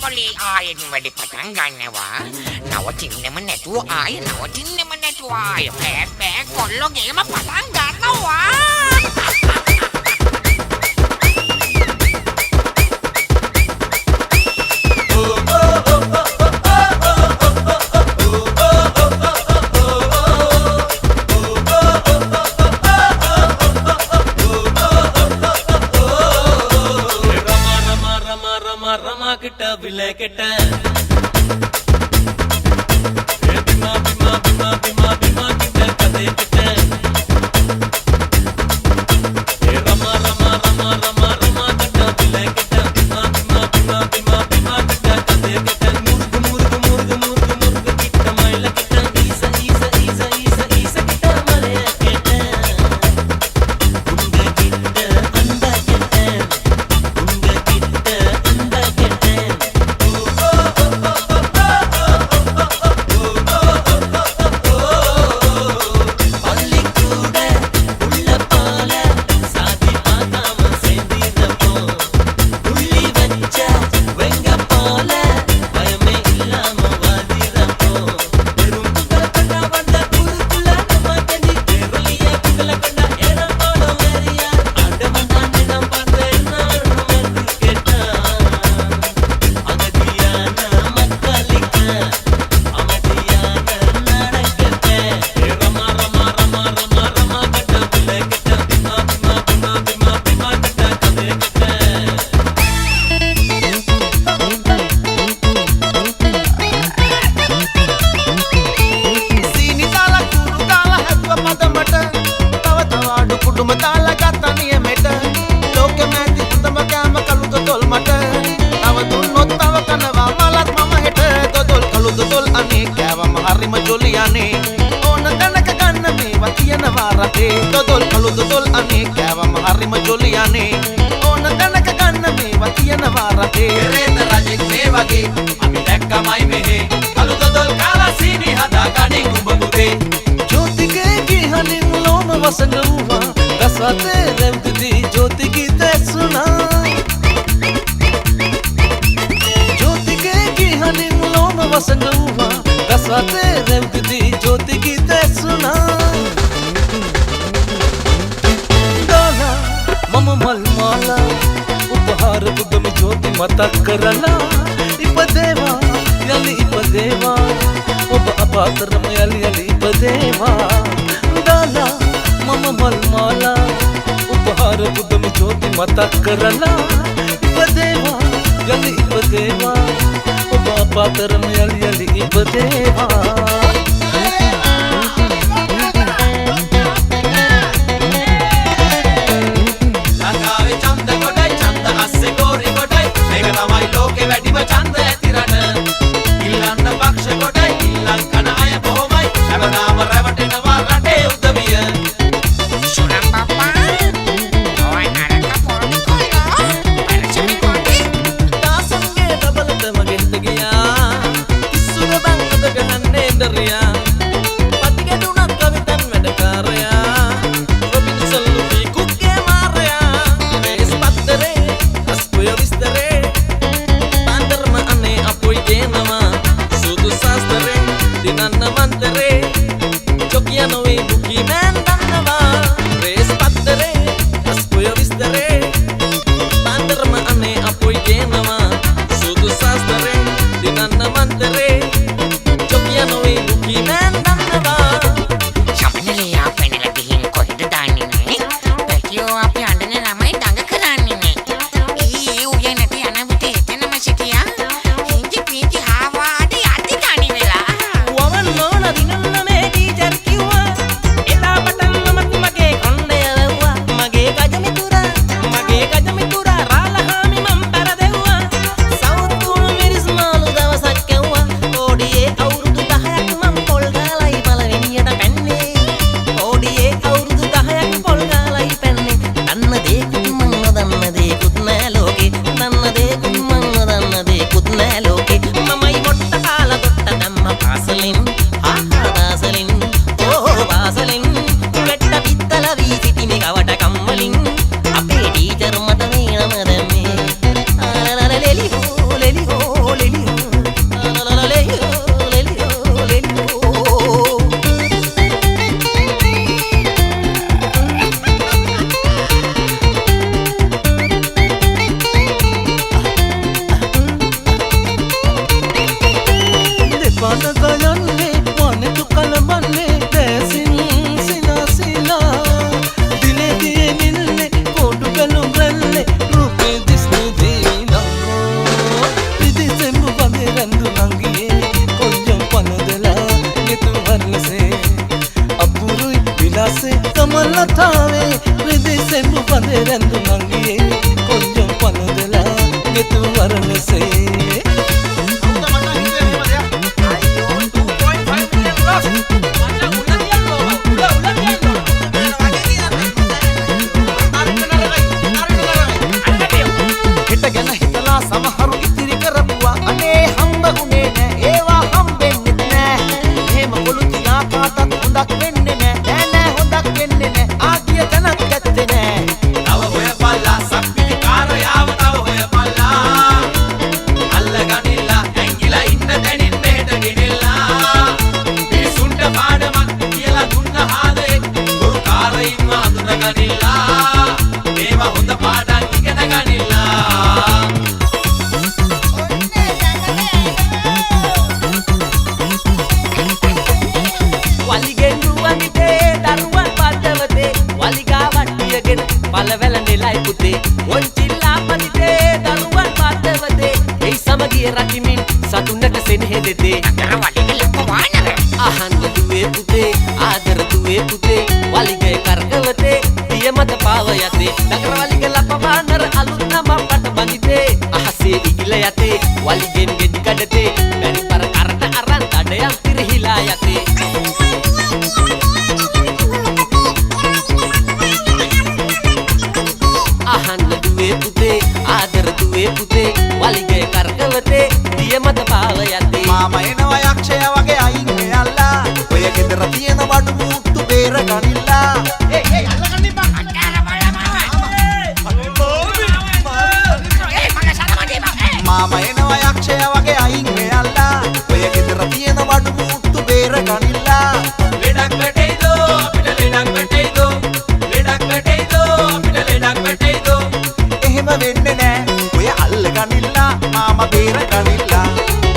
boleh air වැඩි පටන් ගන්නවා. නවතින්නෙම නැතුව ආයෙ නවතින්නෙම නැතුව ආයෙ බෑ කොල්ලෝ ගේම පටන් ගන්නවා. Rama kita bila kita bima bima bima bima bima kita kade kita Rama Rama Rama Rama Rama kita bila kita bima bima bima bima bima kita kade kita murg murg murg murg murg kita maila kita isa isa isa isa isa kita mare kita unga kita anda kita unga kita anda Dodol kalu dodol ane kawa mahari majoliane ona tanaka ganna me watiyana warate reta rajek me wage ami dakkamai mehe kalu dodol kala sini hada gani umbude jyotige ki hanin loma wasanguwa daswate revdi jyotige desuna jyotige ki hanin loma wasanguwa daswate revdi jyotige desuna मलमाला उपहार बुद्धम ज्योति मता करला इपदेवा यली इपदेवा ඔබ අපාතරම යලි යලි ඉපදේවා දාලා මම මල්මාලා උපහාර බුදුම ජෝති මතක් කරලා ඉපදේවා යලි ඉපදේවා ඔබ අපාතරම යලි යලි ඉපදේවා dari मरण से ගැන හිතලා සමහරු ඉතිරි කරපුවා අනේ හම්බ උනේ නෑ ඒවා හම්බෙන්නෙත් නෑ එහෙම පොළු තියා කාටත් හොඳක් වෙන්නේ නෑ නෑ හොඳක් වෙන්නේ නෑ ආගිය තැනක් ඇත්තේ නෑ තව හොයපල්ලා සක්විති කාර්යාව තව හොයපල්ලා අල්ලගනිලා ඇංගිලා ඉන්න තැනින් මෙහෙට ගෙනෙල්ලා මිනිසුන්ට පාඩමක් කියලා දුන්න ආදරේ ගුරු කාර්යින්ව අඳුනගනිලා මේවා හොඳ පාඩම් ඉගෙන ගනිලා පලවැල නෙලයි පුතේ ඔන්චිල්ලා පදිතේ දරුවන් පාතවතේ ඒ සමගිය රකිමින් සතුන්නට සෙනෙහෙ දෙතේ අහන්න දුවේ පුතේ ආදර දුවේ පුතේ වලිගය කරකවතේ දිය මත පාව යතේ නගර වලිග ලපවානර අලුත් නම පට බඳිතේ අහසේ ඉගිල යතේ වලිගෙන් ගෙඩි කඩතේ බැරි පර කරට අරන් තඩයන් පිරිහිලා යතේ අහන්න දුවේ පුතේ ආදර දුවේ පුතේ වලිගය කරකවතේ දිය මත පාව යතේ මාම එනවා යක්ෂය වගේ අයින් මෙයල්ලා ඔය ගෙදර තියෙන වඩු මුට්ටු බේර ගනිලා ඒ අල්ලගන්න එපා අන්ටාර මාම එනවා යක්ෂය වගේ අයින් මෙයල්ලා ඔය ගෙදර තියෙන වඩු මුට්ටු බේර ගනිලා ලෙඩක් වැටෙයිදෝ අපිට ලෙඩක් වැටෙයිදෝ ලෙඩක් වැටෙයිදෝ අපිට ලෙඩක් වැටෙයිදෝ එහෙම වෙන්නේ නෑ ඔය අල්ලගනිලා මාම බේර ගනිලා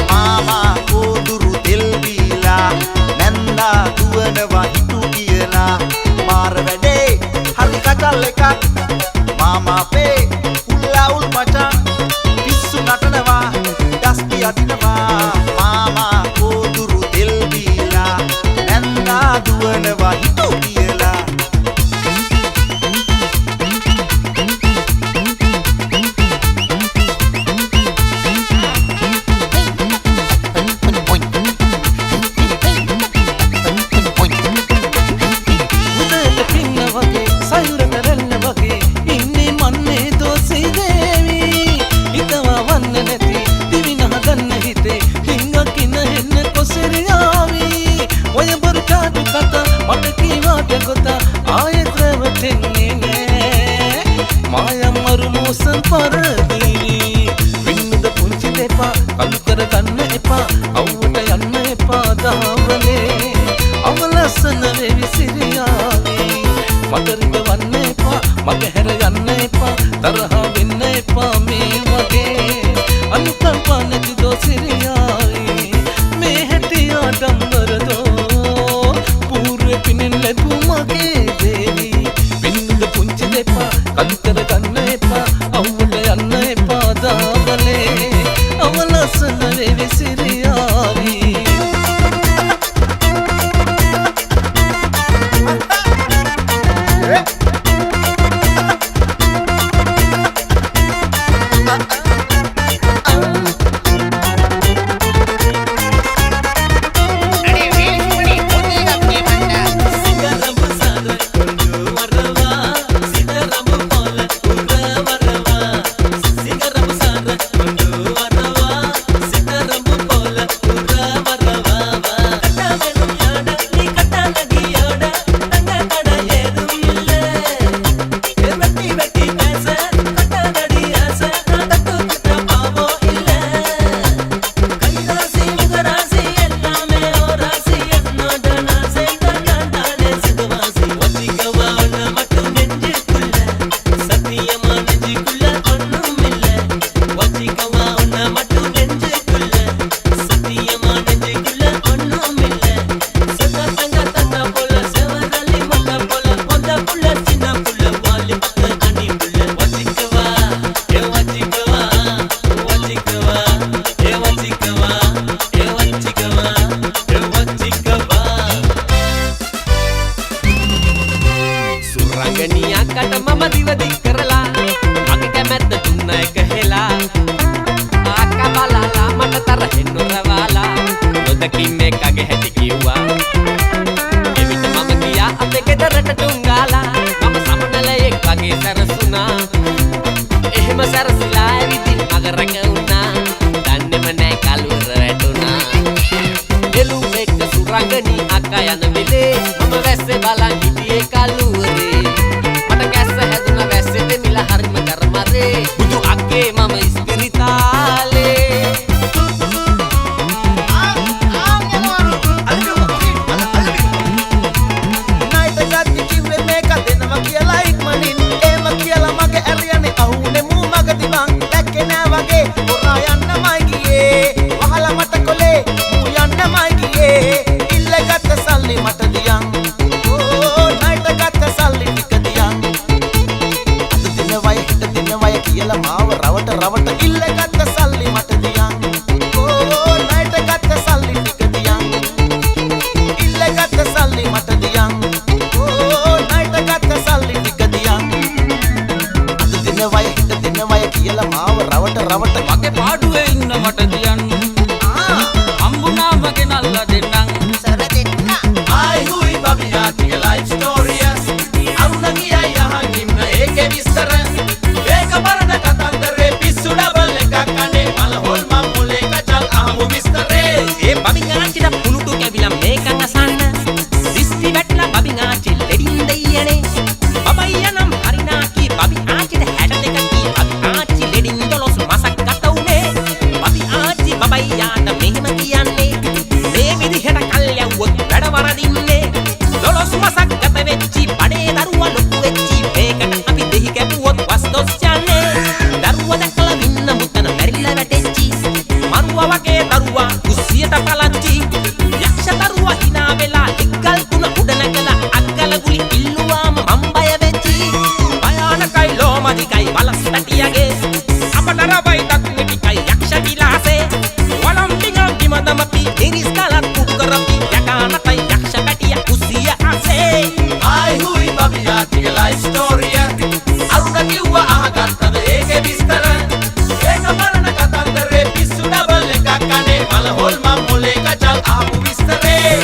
මාමා කෝදුරු තෙල් බීලා නැන්දා දුවනවා හිතු කියලා මාර වැඩේ හරි කකල් එකක් මාමා පේ උල්ලාඋල් මචං පිස්සු නටනවා දස්කි අදිනවා මාමා කෝදුරු තෙල් බීලා නැන්දා දුවනවා හිතු කියලා සැනකින් මේකගේ හැටි කිව්වා එවිට මම ගියා අපේ ගෙදරට ඩුංගාලා මම සමනලයෙක් වගේ සැරසුණා එහෙම සැරසිලා ඇවිදින් මග රැඟුණා දන්නේම නෑ කලුවර වැටුණා එළු එක්ක සුරංගනී අක්කා යන වෙලේ මම වැස්සේ බලන් හිටියේ කලුවරේ මට කැස්ස හැදුනා වැස්සේ දෙමිලා හරිම කරමරේ බුදු අක්කේ මම ඉස්පිරිතාලේ රවට ඉල්ලගත්ත සල්ලි මට දියන් ඕ නයිට ගත්ත සල්ලි ටික දියන් ඉල්ලගත්ත සල්ලි මට දියන් ඕ නයිට ගත්ත සල්ලි ටික දියන් අද දින වය හිට දින වය කියලා මාව රවට මගේ පාඩුවේ ඉන්න මට දියන් හම්බුණා මගේ නල්ලා දෙන්නම් සර දෙන්න ආයි හුයි බබියා තිය ලයිෆ් ස්ටෝරියස් අරුණ ගියයි අහන් ඉන්න ඒකේ විස්තර ඒක බරණ කතන්දරේ පිස්සු ඩබල් එකක් කනේ මල හොල් මම් මුලේ කචල් අහමු විස්තරේ ඒ බබින් ආච්චිට පුලුටු කැවිලා මේකන් අසන්න දිස්ති වැටලා බබින් ආච්චි ලෙඩින් දෙයියනේ බබයියා නම් හරිනා කී බබි ආච්චිට 62 කී බබි ආච්චි ලෙඩින් 12 මාසක් ගත උනේ බබි ආච්චි බබයියාට මෙහෙම කියන්නේ මේ විදිහට කල් යවුවොත් වැඩ වරදින්නේ 12 මාසක් ගත වෙච්චි බඩේ දරුවා ලොකු වෙච්චි මේකට අපි දෙහි කැපුවොත් වස් දොස් යන්නේ දරුවා දැකලා වින්න මුතන මැරිලා වැටෙච්චි මරුවා වගේ දරුවා කුස්සියට පලච්චි යක්ෂ දරුවා hina වෙලා එක්කල් තුන උඩ නැගලා අක්කල ගුලි ඉල්ලුවාම මම් බය වෙච්චි භයානකයි ලෝමදිකයි වලස් පැටියගේ අපට රබයි දක්නි ටිකයි යක්ෂ විලාසේ වලම් ටික බිමදමපි ඉරිස් කලත් කුක් කරපි යකානතයි යක්ෂ පැටිය කුස්සිය අසේ ආයි හුයි බබියා තිය ලයිෆ් ස්ටෝරියස් අරුණ කිව්වා අහගත්තද ඒකේ විස්තර ඒක බරණ කතන්දරේ පිස්සු ඩබල් එකක් කනේ මල හොල් මම් මුලේ කචල් අහමු විස්තරේ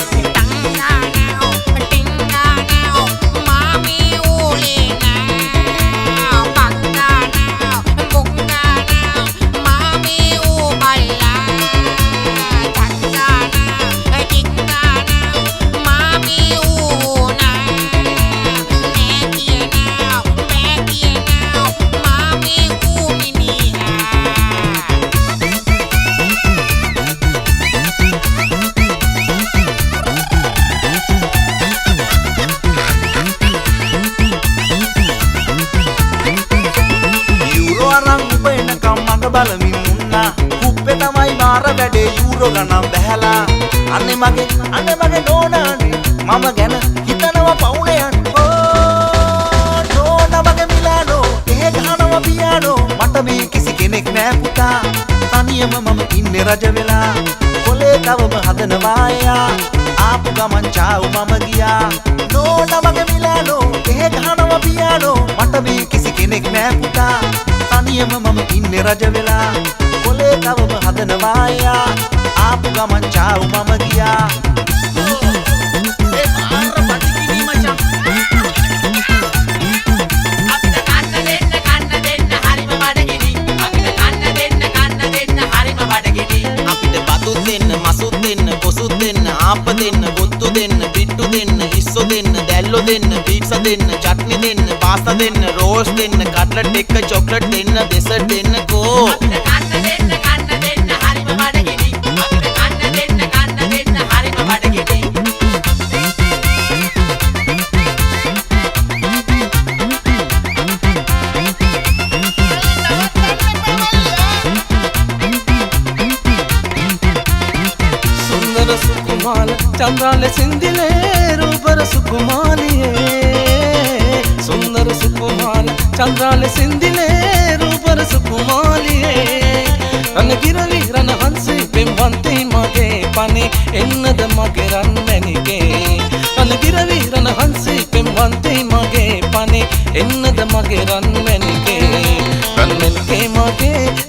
බලමින් උන්නා කුප්පේ තමයි මාර වැඩේ යූරෝ ගණන් බැහැලා අනේ මගේ නෝනානේ මම ගැන හිතනවා පවුනේ යන්න නෝනා මගේ මිලානෝ ඒ ගහනවා පියානෝ මට මේ කිසි කෙනෙක් නෑ පුතා තනියම මම ඉන්නේ රජ වෙලා කොලේ තවම හදනවා එයා ආපු ගමන් චාව් මම ගියා නෝනා මගේ මිලානෝ ඒ ගහනවා පියානෝ මට මේ කිසි කෙනෙක් නෑ පුතා තනියම මම ඉන්නේ රජ වෙලා කොලේ තවම හදනවා එයා ආපු ගමන් චාව් මම ගියා ඒ මාර පටිකිනි මචං අපිට කන්න දෙන්න හරිම බඩගිනි අපිට කන්න දෙන්න හරිම බඩගිනි අපිට බතු දෙන්න මසුත් දෙන්න කොසුත් දෙන්න ආප දෙන්න බොත්තු දෙන්න පිට්ටු දෙන්න ඉස්සෝ දෙන්න දැල්ලෝ දෙන්න පීට්සා දෙන්න චට්නි දෙන්න පාස්තා දෙන්න රෝල්ස් දෙන්න කට්ලට් එක චොක්ලට් දෙන්න දෙසර්ට් දෙන්න කෝ අපිට කන්න දෙන්න හරිම බඩගිනි අපිට කන්න දෙන්න හරිම බඩගිනි सुंदर सुकुमार चंद्राले सिंधिले रूपर सुकुमालिये सुंदर सुकुमार चंद्राले सिंधिले रूपर सुकुमालिये रन गिरवी रन हंसी बिंबंती मगे पानी एन्नद मगे रन्ननिगे रन गिरवी रन हंसी बिंबंती मगे पानी एन्नद मगे रन्ननिगे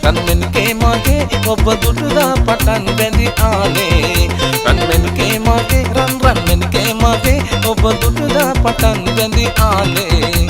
रन्ननिगे मगे ඔබ දුටුදා පටන් බැඳි ආනේ රන්මැණිකේ මගේ රන් රන්මැණිකේ මගේ ඔබ දුටුදා පටන් බැඳි ආනේ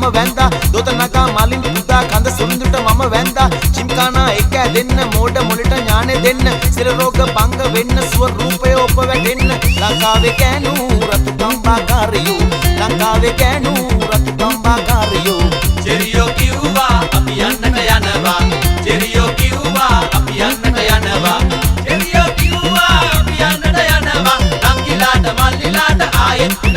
මම වැන්දා දොත නගා මලින් දෙන්න මෝඩ මොලට ඥානෙ දෙන්න සිර රෝග භංග වෙන්න ස්වරූපය ඔබ වැටෙන්න ලංකාවේ කෑනු රතු කම්බාකාරයෝ ලංකාවේ කෑනු රතු කම්බාකාරයෝ චෙරියෝ කිව්වා අපි යන්නට යනවා චෙරියෝ කිව්වා අපි යන්නට යනවා චෙරියෝ කිව්වා අපි යන්නට යනවා නංගිලාට මල්ලිලාට ආයෙත්